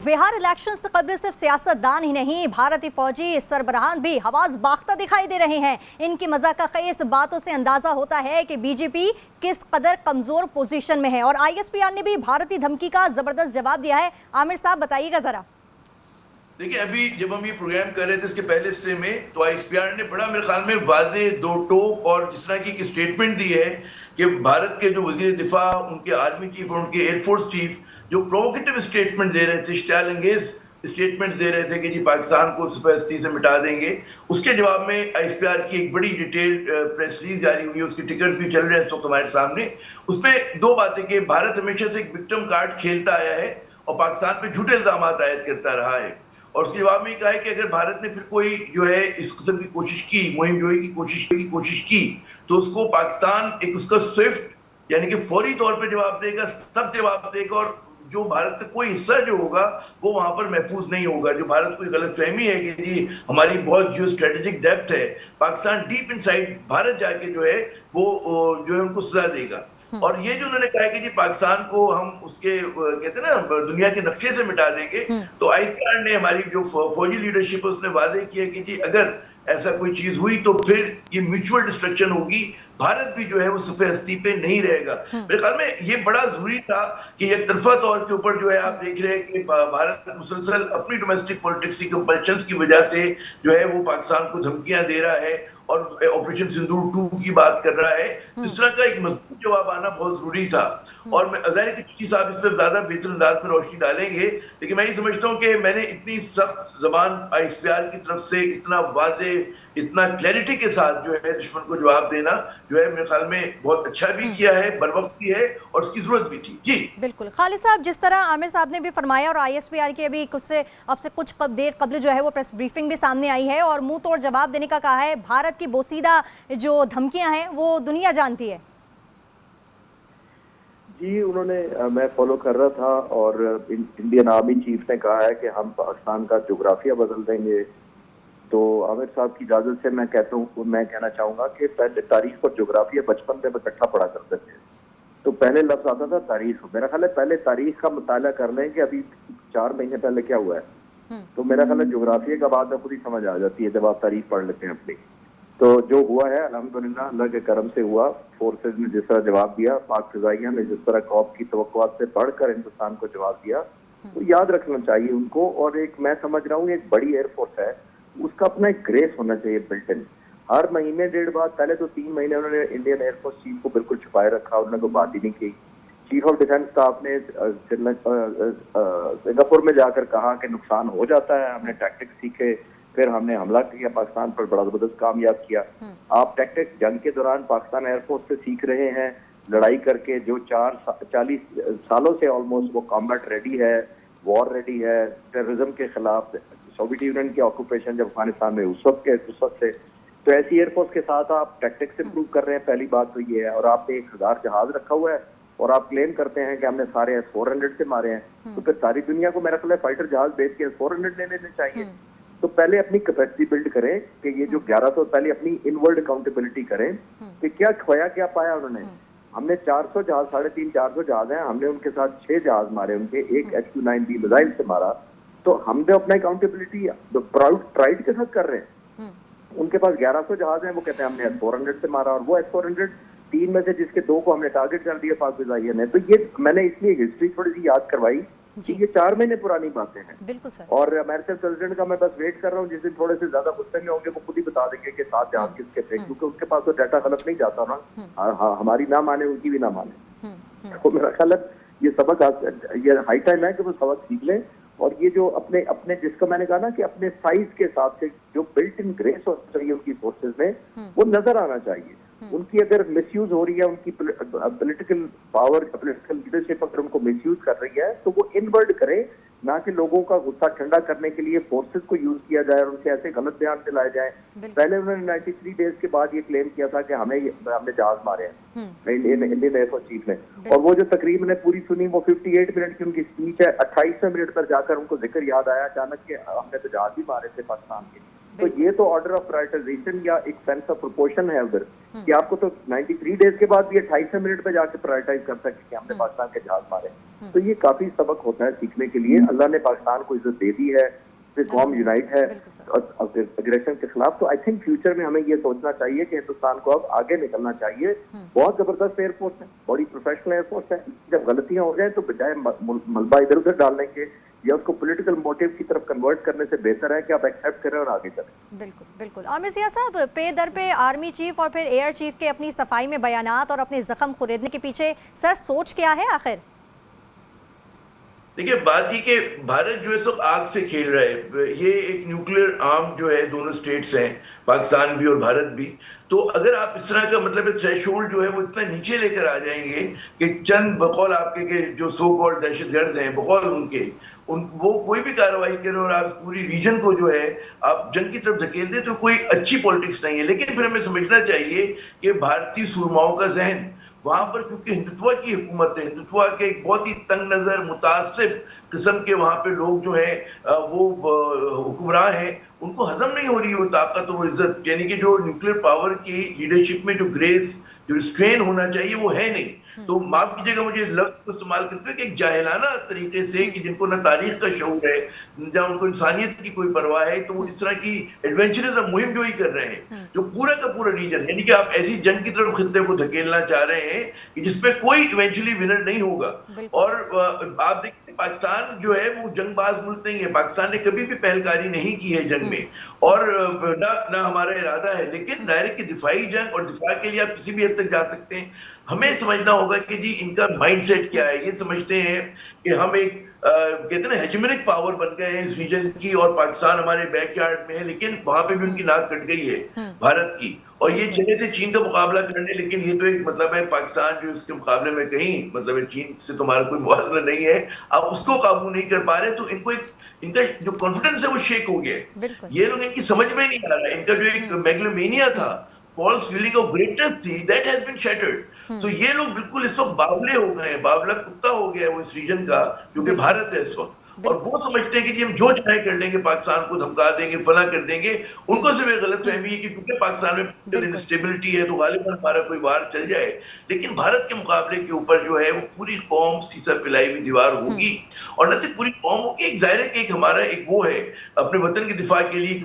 Bihar election से कबल सिर्फ सियासतदान ही नहीं, भारतीय फौजी सरबराहान भी हवास बाख्ता दिखाई दे रहे हैं। इनकी मज़ाक़-ए-ख़ेस बातों से अंदाजा होता है कि बीजेपी किस कदर कमजोर पोजीशन में है। और आईएसपीआर ने भी भारतीय धमकी का जबरदस्त जवाब दिया है। आमिर साहब बताइएगा जरा। देखिए, अभी जब हम ये प्रोग्राम कर रहे थे इसके पहले हिस्से में, तो आईएसपीआर ने बड़ा मेरे ख्याल में वाज़े दो टोक और जिस तरह की स्टेटमेंट दी है कि भारत के जो वजीर दिफा, उनके आर्मी चीफ और उनके एयरफोर्स चीफ जो प्रोवोकेटिव स्टेटमेंट दे रहे थे, स्टाइलंगेज स्टेटमेंट दे रहे थे कि जी पाकिस्तान को सफेदस्ती से मिटा देंगे, उसके जवाब में आईएसपीआर की एक बड़ी डिटेल प्रेस रिलीज जारी हुई है। उसके टिकट भी चल रहे हैं इस वक्त हमारे सामने। उसमें दो बातें कि भारत हमेशा से एक विक्टिम कार्ड खेलता आया है और पाकिस्तान पे झूठे इल्जाम आयद करता रहा है। और उसके जवाब में कहा है कि अगर भारत ने फिर कोई जो है इस किस्म की कोशिश की, मुहिम जोई की कोशिश की, तो उसको पाकिस्तान एक उसका स्विफ्ट यानी कि फौरी तौर पे जवाब देगा, सब जवाब देगा। और जो भारत का कोई हिस्सा जो होगा वो वहां पर महफूज नहीं होगा। जो भारत को गलतफहमी है कि जी हमारी बहुत जियो स्ट्रेटेजिक डेप्थ है, पाकिस्तान डीप इनसाइड भारत जाके जो है वो जो है उनको सजा देगा। और ये जो उन्होंने कहा है कि जी पाकिस्तान को हम उसके कहते हैं ना दुनिया के नक्शे से मिटा देंगे, तो आईएसपीआर ने हमारी जो फौजी लीडरशिप है उसने वादे किया कि जी अगर ऐसा कोई चीज हुई तो फिर ये म्यूचुअल डिस्ट्रक्शन होगी, भारत भी जो है वो सफेदस्ती पे नहीं रहेगा। मेरे ख्याल में ये बड़ा जरूरी था कि एक तरफा तौर के ऊपर जो है आप देख रहे हैं कि भारत मुसलसल अपनी डोमेस्टिक पॉलिटिक्स की कंपल्शंस की वजह से जो है वो पाकिस्तान को धमकियां दे रहा है और ऑपरेशन सिंदूर 2 की बात कर रहा है। इस तरह का एक मजबूत जवाब आना बहुत जरूरी था। और मैं ज़ाहिर है कि साहब इस पर ज्यादा बेहतर अंदाज में रोशनी डालेंगे, लेकिन मैं ये समझता हूँ कि मैंने इतनी सख्त जबान आईएसपीआर की तरफ से इतना वाजे, इतना क्लैरिटी के साथ जो है दुश्मन को जवाब देना जो है मेरे ख्याल में बहुत अच्छा भी किया है, बर वक्त भी है और उसकी जरूरत भी थी। जी बिल्कुल खालिद साहब, जिस तरह आमिर साहब ने भी फरमाया और आईएसपीआर की अभी कुछ से अब से कुछ देर कबल जो है वो प्रेस ब्रीफिंग भी सामने आई है और मुंह तोड़ जवाब देने का कहा है। भारत की बोसीदा जो धमकियां हैं वो दुनिया जानती है। जी उन्होंने, मैं फॉलो कर रहा था और इंडियन आर्मी चीफ ने कहा है कि हम पाकिस्तान का जोग्राफिया बदल देंगे। तो आमिर साहब की इजाजत से मैं कहना चाहूंगा कि पहले तारीख और जोग्राफिया बचपन में इकट्ठा पढ़ा करते थे, तो पहले लफ्ज आता था तारीख। मेरा ख्याल है पहले तारीख का मुताला कर लें कि अभी 4 महीने पहले क्या हुआ है, तो मेरा ख्याल है जोग्राफिया का बाद में खुद ही समझ आ जाती है जब आप तारीख पढ़ लेते हैं अपनी। तो जो हुआ है अल्हम्दुलिल्लाह अल्लाह के करम से हुआ। फोर्सेज ने जिस तरह जवाब दिया, पाक फिजाइया ने जिस तरह कौम की तवक्कुआत से बढ़कर हिंदुस्तान को जवाब दिया, तो याद रखना चाहिए उनको। और एक मैं समझ रहा हूँ एक बड़ी एयरफोर्स है, उसका अपना एक ग्रेस होना चाहिए बिल्ट इन। हर महीने 1.5 बाद, पहले तो 3 महीने उन्होंने इंडियन एयरफोर्स चीफ को बिल्कुल छुपाए रखा, उन्होंने कोई बात ही नहीं की। चीफ ऑफ डिफेंस स्टाफ ने सिंगापुर में जाकर कहा कि नुकसान हो जाता है, हमने टैक्टिक्स सीखे, फिर हमने हमला किया पाकिस्तान पर, बड़ा जबरदस्त कामयाब किया। आप टैक्टिक्स जंग के दौरान पाकिस्तान एयरफोर्स से सीख रहे हैं, लड़ाई करके जो 40 सालों से ऑलमोस्ट वो कॉम्बैट रेडी है, वॉर रेडी है टेररिज्म के खिलाफ। सोवियत यूनियन की ऑक्यूपेशन जब अफगानिस्तान में उस वक्त से, तो ऐसी एयरफोर्स के साथ आप टैक्टिक्स इंप्रूव कर रहे हैं, पहली बात तो ये है। और आपने 1000 जहाज रखा हुआ है और आप क्लेम करते हैं कि हमने सारे S-400 से मारे हैं, तो फिर सारी दुनिया को मेरा ख्याल है फाइटर जहाज बेच के S-400 ले लेने चाहिए। तो पहले अपनी कैपेसिटी बिल्ड करें कि ये जो 1100, पहले अपनी इनवर्ड अकाउंटेबिलिटी करें कि क्या खोया क्या पाया उन्होंने। हमने 400 जहाज, 350-400 जहाज हैं, हमने उनके साथ 6 जहाज मारे, उनके एक HQ-9B मिसाइल से मारा। तो हम तो अपना अकाउंटेबिलिटी प्राइड के साथ कर रहे हैं। उनके पास 1100 जहाज हैं, वो कहते हैं हमने S-400 से मारा, और वो S-400 3 में से जिसके 2 को हमने टारगेट कर दिया पाक फिजाइया ने। तो ये मैंने इसलिए हिस्ट्री थोड़ी सी याद करवाई कि ये 4 महीने पुरानी बातें हैं। बिल्कुल सर। और अमेरिकन प्रेसिडेंट का मैं बस वेट कर रहा हूँ, जिस दिन थोड़े से ज्यादा गुस्से में होंगे वो खुद ही बता देंगे कि 7 जहाज किसके थे, क्योंकि उनके पास तो डाटा गलत नहीं जाता ना। हमारी ना माने, उनकी भी ना माने। तो मेरा ख्याल है ये सबक, ये हाई टाइम है कि वो सबक सीख लें। और ये जो अपने जिसको मैंने कहा ना कि अपने साइज के हिसाब से जो बिल्ट इन ग्रेस होना चाहिए उनकी फोर्सेज में, वो नजर आना चाहिए। उनकी अगर मिसयूज हो रही है, उनकी पॉलिटिकल पावर, पॉलिटिकल लीडरशिप अगर उनको मिसयूज कर रही है, तो वो इनवर्ड करे, ना कि लोगों का गुस्सा ठंडा करने के लिए फोर्सेज को यूज किया जाए और उनसे ऐसे गलत बयान दिलाए जाए। पहले उन्होंने 93 डेज के बाद ये क्लेम किया था कि हमने जहाज मारे हैं, इंडियन एयरफोर्स चीफ ने। और वो जो तकरीब ने पूरी सुनी, वो 58 मिनट की उनकी स्पीच है, 28वें मिनट पर जाकर उनको जिक्र याद आया अचानक कि हमने तो जहाज भी मारे थे पाकिस्तान के। तो ये तो ऑर्डर ऑफ प्रायोरिटाइजेशन या एक सेंस ऑफ प्रोपोर्शन है उधर कि आपको तो 93 डेज के बाद भी 28 मिनट में जाके प्रायोरिटाइज कर सकते कि हमने पाकिस्तान के जहाज मारे। तो ये काफी सबक होता है सीखने के लिए। अल्लाह ने पाकिस्तान को इज्जत दे दी है, फिर कौम यूनाइट है अग्रेशन के खिलाफ। तो आई थिंक फ्यूचर में हमें ये सोचना चाहिए कि हिंदुस्तान को अब आगे निकलना चाहिए। बहुत जबरदस्त एयरफोर्स है, बड़ी प्रोफेशनल एयरफोर्स है। जब गलतियां हो जाए तो बजाय मलबा इधर उधर डालने के या उसको पॉलिटिकल मोटिव की तरफ कन्वर्ट करने से बेहतर है कि आप एक्सेप्ट करें और आगे चलें। बिल्कुल बिल्कुल। आमिर ज़िया साहब, पे दर पे आर्मी चीफ और फिर एयर चीफ के अपनी सफाई में बयानात और अपने जख्म खुरेदने के पीछे सर सोच क्या है आखिर? देखिए, बात ये कि भारत जो है सब आग से खेल रहा है। ये एक न्यूक्लियर आर्म जो है, दोनों स्टेट्स हैं, पाकिस्तान भी और भारत भी। तो अगर आप इस तरह का मतलब थ्रेशोल्ड जो है वो इतना नीचे लेकर आ जाएंगे कि चंद बकौल आपके के जो सो कॉल्ड दहशतगर्द हैं, बकौल उनके वो कोई भी कार्रवाई करें और आप पूरी रीजन को जो है आप जंग की तरफ धकेल दें, तो कोई अच्छी पॉलिटिक्स नहीं है। लेकिन फिर हमें समझना चाहिए कि भारतीय सुरमाओं का जहन वहां पर, क्योंकि हिंदुत्व की हुकूमत है, हिंदुत्व के एक बहुत ही तंग नजर मुतासिब किस्म के वहां पे लोग जो हैं वो हुक्मरान हैं, उनको हजम नहीं हो रही वो ताकत और वो इज्जत। यानी कि जो न्यूक्लियर पावर की लीडरशिप में जो ग्रेस, जो रिस्ट्रेन होना चाहिए वो है नहीं। तो माफ कीजिएगा मुझे लफ्ज को इस्तेमाल करते हुए कि एक जाहिलाना तरीके से, कि जिनको ना तारीख का शऊर है, जहाँ उनको इंसानियत की कोई परवाह है, तो वो इस तरह की एडवेंचरस मुहिम जो ही कर रहे हैं, जो पूरा का पूरा रीजन, यानी कि आप ऐसी जंग की तरफ खित्ते को धकेलना चाह रहे हैं कि जिसपे कोई इवेंचुअली विनर नहीं होगा। और आप देखिए पाकिस्तान जो है वो जंगबाज मुल्क नहीं है। पाकिस्तान ने कभी भी पहलकारी नहीं की है जंग में, और ना हमारा इरादा है। लेकिन दायरे की दिफाई जंग और दिफा के लिए आप किसी भी हद तक जा सकते हैं। हमें समझना होगा कि जी इनका माइंडसेट क्या है। ये समझते हैं कि हम एक कहते हैं ना हेजेमोनिक पावर बन गए हैं इस रीजन की, और पाकिस्तान हमारे बैकयार्ड में है, लेकिन वहां पे भी उनकी नाक कट गई है भारत की। और ये चले थे चीन का मुकाबला करने, लेकिन ये तो एक मतलब है पाकिस्तान जो इसके मुकाबले में कहीं मतलब है चीन से तुम्हारा कोई मुआवजा नहीं है, आप उसको काबू नहीं कर पा रहे। तो इनको एक इनका जो कॉन्फिडेंस है वो शेक हो गया है। ये लोग, इनकी समझ में नहीं आ रहा है। इनका जो एक मेगलोमेनिया था, false feeling of greatness थी, that has been shattered. So ये लोग बिल्कुल इस वक्त बावले हो गए हैं, बावला कुत्ता हो गया है वो इस रीजन का, क्योंकि भारत है इस वक्त। और वो समझते हैं कि जी हम जो चाहे कर लेंगे, पाकिस्तान को धमका देंगे, फला कर देंगे। उनको सिर्फ एक गलत फहमी है कि क्योंकि पाकिस्तान में पॉलिटिकल इंस्टेबिलिटी है तो गालिबन हमारा कोई वार चल जाए। लेकिन भारत के मुकाबले के ऊपर जो है वो पूरी कौम सीसा पिलाई हुई दीवार होगी। और न सिर्फ पूरी कौम होगी, एक जाहिर है कि एक हमारा एक वो है अपने वतन के दिफा के लिए,